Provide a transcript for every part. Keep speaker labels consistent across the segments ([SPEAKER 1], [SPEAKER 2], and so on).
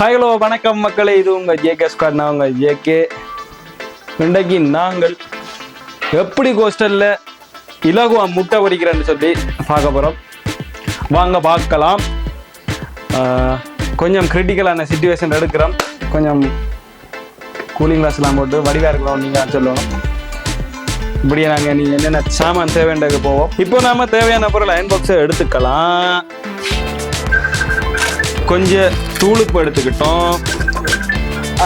[SPEAKER 1] Hello வணக்கம் மக்களே, இது உங்கள் ஜேகே ஸ்குவாட். நான் உங்கள் ஜேகே. இன்றைக்கு நாங்கள் எப்படி ஹோஸ்டலில் இலகுவா முட்டை பொரிக்கிறேன்னு சொல்லி பார்க்க போகிறோம். வாங்க பார்க்கலாம். கொஞ்சம் கிரிட்டிக்கலான சிச்சுவேஷன் எடுக்கிறோம். கொஞ்சம் கூலிங் கிளாஸ்லாம் போட்டு வடிவாக இருக்கிறோம் நீங்கள் சொல்லணும். இப்படியே நாங்கள் நீ என்னென்ன சாமான் தேவைன்றதுக்கு போவோம். இப்போ நாம் தேவையான பொருள் அயன் பாக்ஸை எடுத்துக்கலாம். கொஞ்சம் தூளுப்பு எடுத்துக்கிட்டோம்.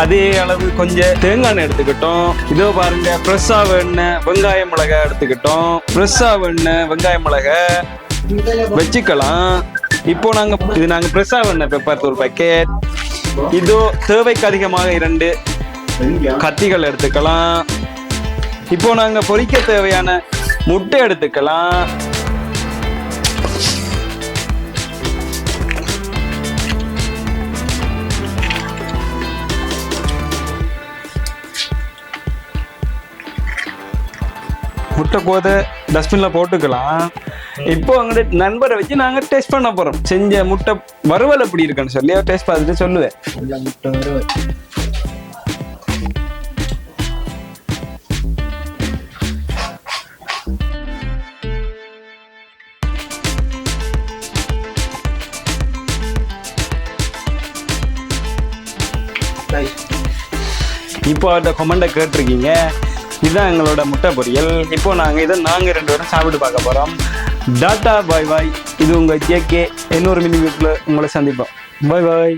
[SPEAKER 1] அதே அளவு கொஞ்சம் தேங்காய் எண்ணெய் எடுத்துக்கிட்டோம். இதோ பாருங்க, ஃப்ரெஷ்ஷாக எண்ணெய் வெங்காய மிளகாய் எடுத்துக்கிட்டோம். ஃப்ரெஷ்ஷாக எண்ணெய் வெங்காய மிளகாய் வச்சுக்கலாம். இப்போ நாங்கள் ஃப்ரெஷ்ஷாக எண்ணெய் பெப்பர் ஒரு பேக்கெட். இதோ தேவைக்கு அதிகமாக 2 கத்திகள் எடுத்துக்கலாம். இப்போ நாங்கள் பொரிக்க தேவையான முட்டை எடுத்துக்கலாம். முட்டை போத டஸ்ட்பினில் போட்டுக்கலாம். இப்போ அங்கிட்ட நண்பரை வச்சு நாங்கள் டேஸ்ட் பண்ண போகிறோம். செஞ்ச முட்டை வறுவல் எப்படி இருக்குன்னு சொல்லி டேஸ்ட் பார்த்துட்டு சொல்லுவேன். முட்டை வறுவல் இப்போ அந்த கொமெண்டை கேட்டிருக்கீங்க. இதுதான் எங்களோட முட்டை பொரியல். இப்போ நாங்கள் 2 பேரும் சாப்பிட்டு பார்க்க போகிறோம். டாட்டா பாய் பாய். இது உங்கள் ஜேகே. இன்னொரு மினி வீட்டில் உங்களை சந்திப்போம். பாய் பாய்.